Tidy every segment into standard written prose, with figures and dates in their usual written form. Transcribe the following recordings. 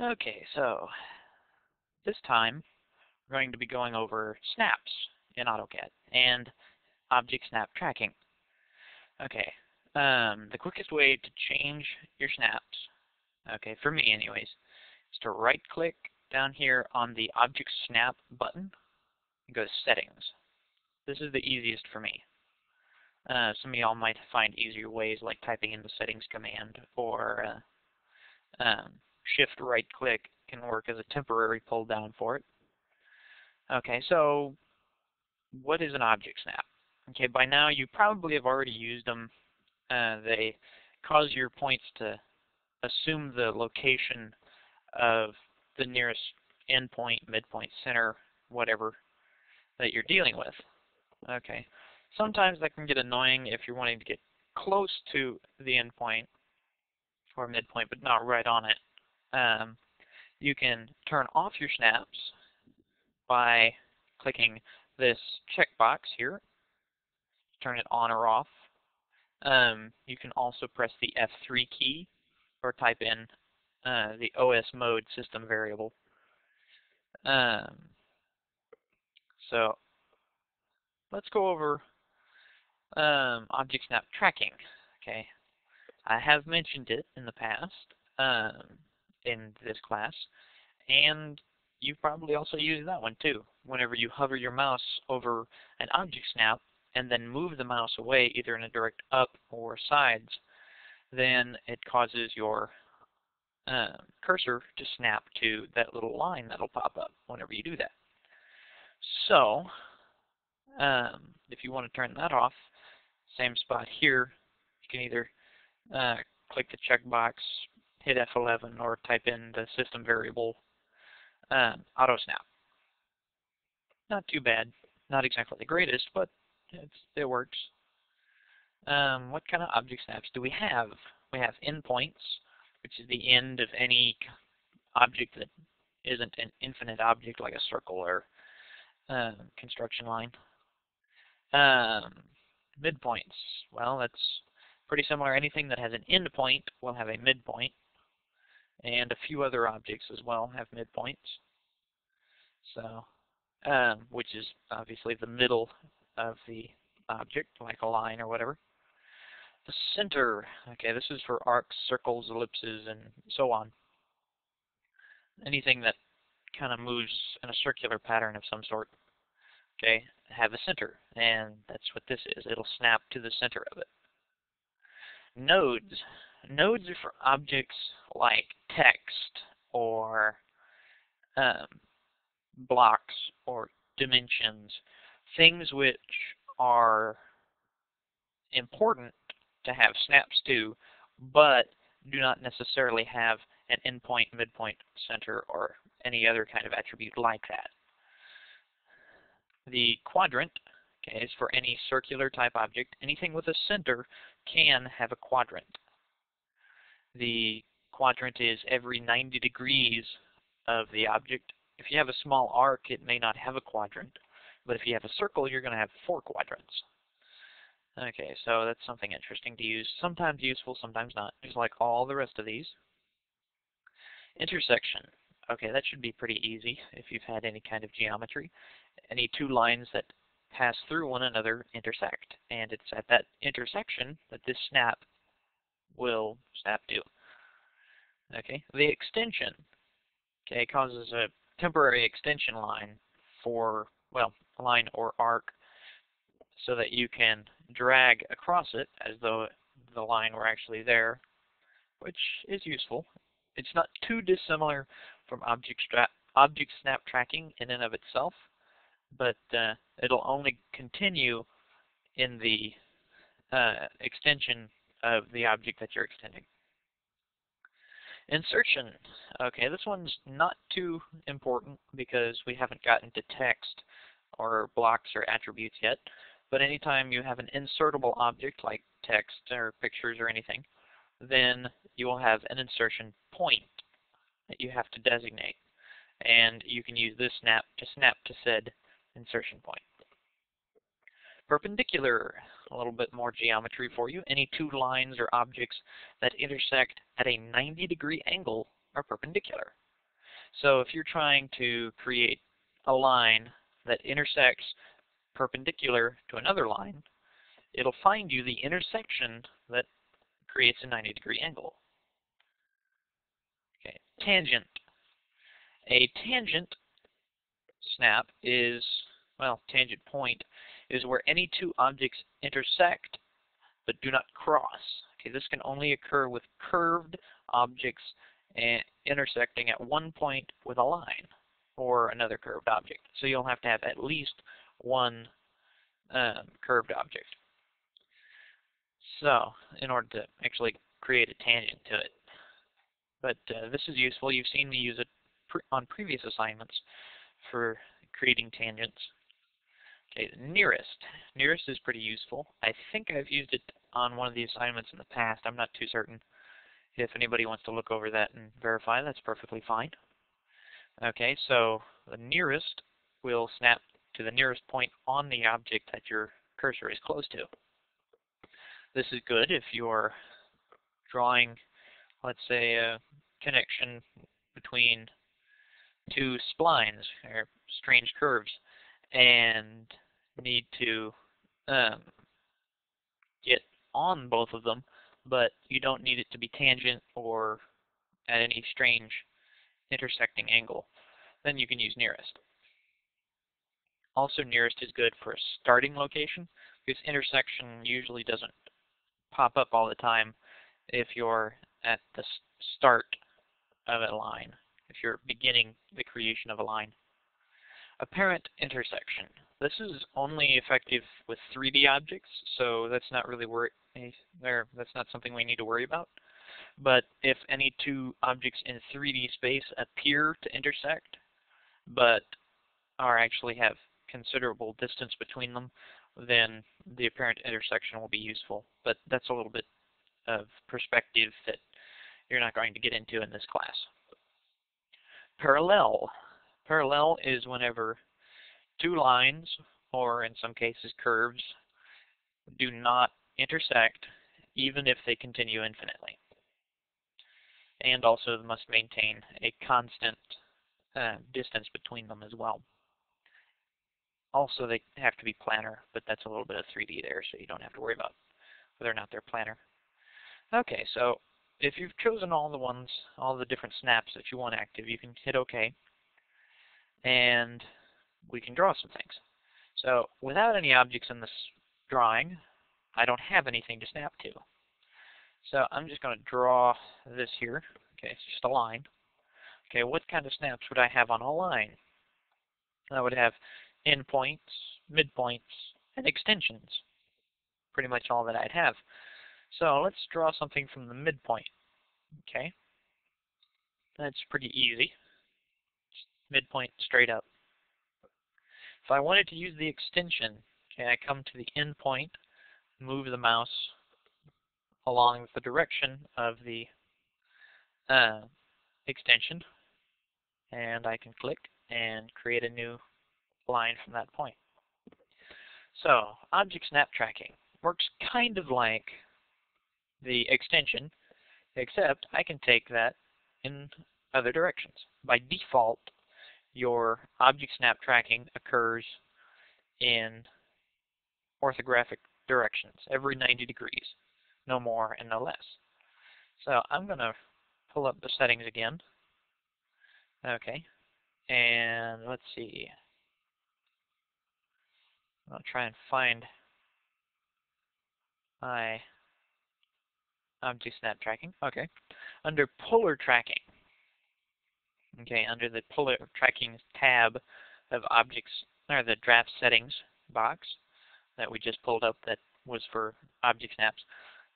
Okay, so this time we're going to be going over snaps in AutoCAD and object snap tracking. Okay, the quickest way to change your snaps, okay, for me anyways, is to right-click down here on the Object Snap button and go to Settings. This is the easiest for me. Some of y'all might find easier ways like typing in the Settings command or Shift right-click can work as a temporary pull down for it. Okay, so what is an object snap? Okay, by now you probably have already used them. They cause your points to assume the location of the nearest endpoint, midpoint, center, whatever that you're dealing with. Okay, sometimes that can get annoying if you're wanting to get close to the endpoint or midpoint, but not right on it. You can turn off your snaps by clicking this checkbox here, turn it on or off. You can also press the F3 key or type in the OS mode system variable. So let's go over object snap tracking. Okay, I have mentioned it in the past in this class, and you've probably also used that one too. Whenever you hover your mouse over an object snap and then move the mouse away either in a direct up or sides, then it causes your cursor to snap to that little line that'll pop up whenever you do that. So if you want to turn that off, same spot here, you can either click the checkbox, hit F11, or type in the system variable auto snap. Not too bad. Not exactly the greatest, but it works. What kind of object snaps do we have? We have endpoints, which is the end of any object that isn't an infinite object like a circle or construction line. Midpoints. Well, that's pretty similar. Anything that has an endpoint will have a midpoint, and a few other objects as well have midpoints. So, which is obviously the middle of the object, like a line or whatever. The center. Okay, this is for arcs, circles, ellipses, and so on. Anything that kind of moves in a circular pattern of some sort. Okay, have a center, and that's what this is. It'll snap to the center of it. Nodes. Nodes are for objects like text or blocks or dimensions, things which are important to have snaps to, but do not necessarily have an endpoint, midpoint, center, or any other kind of attribute like that. The quadrant, okay, is for any circular type object. Anything with a center can have a quadrant. The quadrant is every 90 degrees of the object. If you have a small arc, it may not have a quadrant. But if you have a circle, you're going to have 4 quadrants. Okay, so that's something interesting to use. Sometimes useful, sometimes not, just like all the rest of these. Intersection. Okay, that should be pretty easy if you've had any kind of geometry. Any two lines that pass through one another intersect, and it's at that intersection that this snap will snap to. Okay, the extension, okay, causes a temporary extension line for, well, a line or arc so that you can drag across it as though the line were actually there, which is useful. It's not too dissimilar from object snap tracking in and of itself, but it'll only continue in the extension of the object that you're extending. Insertion. Okay, this one's not too important because we haven't gotten to text or blocks or attributes yet, but anytime you have an insertable object like text or pictures or anything, then you will have an insertion point that you have to designate, and you can use this snap to said insertion point. Perpendicular, a little bit more geometry for you. Any two lines or objects that intersect at a 90-degree angle are perpendicular. So if you're trying to create a line that intersects perpendicular to another line, it'll find you the intersection that creates a 90-degree angle. Okay, tangent. A tangent snap is, well, tangent point is where any two objects intersect but do not cross. Okay, this can only occur with curved objects and intersecting at one point with a line or another curved object. So you'll have to have at least one curved object. So, in order to actually create a tangent to it. But this is useful. You've seen me use it on previous assignments for creating tangents. Okay, nearest. Nearest is pretty useful. I think I've used it on one of the assignments in the past. I'm not too certain. If anybody wants to look over that and verify, that's perfectly fine. Okay, so the nearest will snap to the nearest point on the object that your cursor is close to. This is good if you're drawing, let's say, a connection between two splines or strange curves and need to get on both of them, but you don't need it to be tangent or at any strange intersecting angle. Then you can use nearest. Also, nearest is good for a starting location because intersection usually doesn't pop up all the time if you're at the start of a line, if you're beginning the creation of a line. Apparent intersection. This is only effective with 3D objects, so that's not really that's not something we need to worry about. But if any two objects in 3D space appear to intersect, but actually have considerable distance between them, then the apparent intersection will be useful. But that's a little bit of perspective that you're not going to get into in this class. Parallel. Parallel is whenever two lines, or in some cases curves, do not intersect even if they continue infinitely. And also must maintain a constant distance between them as well. Also, they have to be planar, but that's a little bit of 3D there, so you don't have to worry about whether or not they're planar. Okay, so if you've chosen all the different snaps that you want active, you can hit OK, and we can draw some things. So without any objects in this drawing, I don't have anything to snap to. So I'm just going to draw this here. Okay, it's just a line. Okay, what kind of snaps would I have on a line? I would have endpoints, midpoints, and extensions. Pretty much all that I'd have. So let's draw something from the midpoint. Okay, that's pretty easy. Just midpoint straight up. If I wanted to use the extension, okay, I come to the endpoint, move the mouse along the direction of the extension, and I can click and create a new line from that point. So, object snap tracking works kind of like the extension, except I can take that in other directions. By default, your object snap tracking occurs in orthographic directions, every 90 degrees, no more and no less. So I'm going to pull up the settings again. Okay, and let's see. I'll try and find my object snap tracking. Okay, under polar tracking. Okay, under the polar tracking tab of objects, or the draft settings box that we just pulled up that was for object snaps.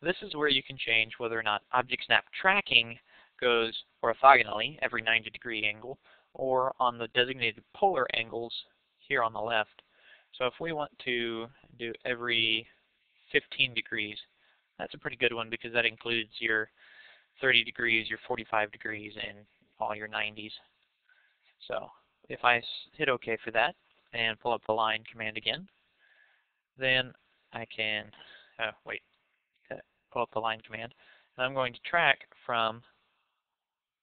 This is where you can change whether or not object snap tracking goes orthogonally, every 90-degree angle, or on the designated polar angles here on the left. So if we want to do every 15 degrees, that's a pretty good one because that includes your 30 degrees, your 45 degrees, and all your 90s. So if I hit OK for that and pull up the line command again, then I can, pull up the line command, and I'm going to track from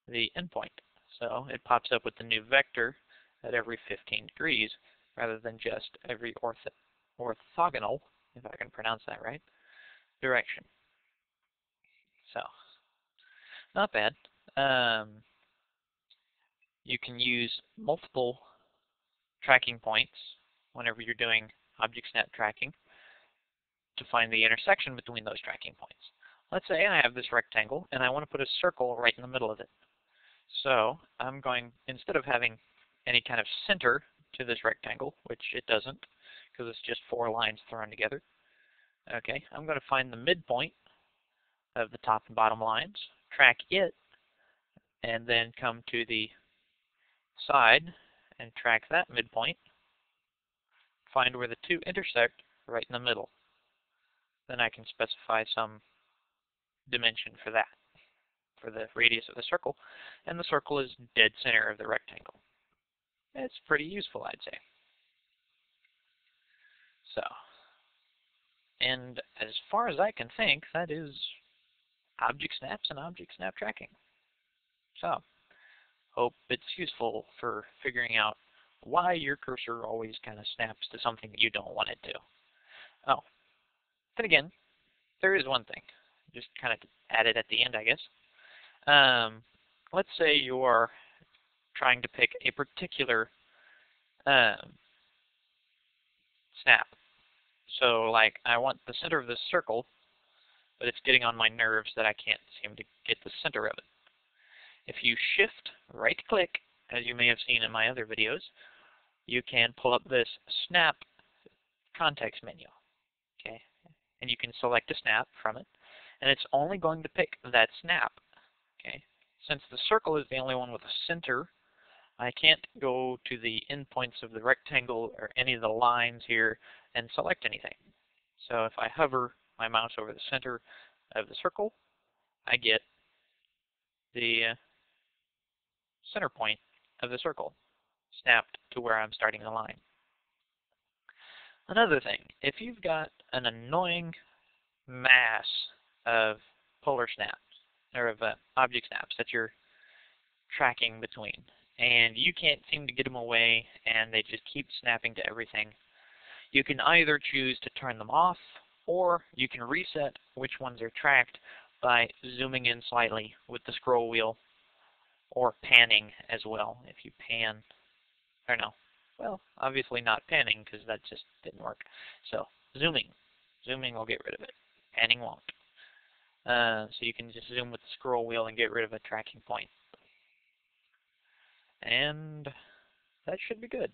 the endpoint. So it pops up with the new vector at every 15 degrees rather than just every orthogonal, if I can pronounce that right, direction. So, not bad. You can use multiple tracking points whenever you're doing object snap tracking to find the intersection between those tracking points. Let's say I have this rectangle and I want to put a circle right in the middle of it. So I'm going, instead of having any kind of center to this rectangle, which it doesn't, because it's just 4 lines thrown together, okay, I'm going to find the midpoint of the top and bottom lines, track it, and then come to the side and track that midpoint, find where the two intersect right in the middle. Then I can specify some dimension for that, for the radius of the circle, and the circle is dead center of the rectangle. It's pretty useful, I'd say. So, and as far as I can think, that is object snaps and object snap tracking. So, hope it's useful for figuring out why your cursor always kind of snaps to something that you don't want it to. Oh, then again, there is one thing, just kind of added at the end, I guess. Let's say you're trying to pick a particular snap. So, like, I want the center of this circle, but it's getting on my nerves that I can't seem to get the center of it. If you shift right-click, as you may have seen in my other videos, you can pull up this snap context menu, okay? And you can select a snap from it, and it's only going to pick that snap, okay? Since the circle is the only one with a center, I can't go to the endpoints of the rectangle or any of the lines here and select anything. So if I hover my mouse over the center of the circle, I get the center point of the circle snapped to where I'm starting the line. Another thing, if you've got an annoying mass of polar snaps, or of object snaps that you're tracking between, and you can't seem to get them away and they just keep snapping to everything, you can either choose to turn them off, or you can reset which ones are tracked by zooming in slightly with the scroll wheel, or panning as well. If you pan, or no, well, obviously not panning because that just didn't work. So zooming will get rid of it. Panning won't. So you can just zoom with the scroll wheel and get rid of a tracking point. And that should be good.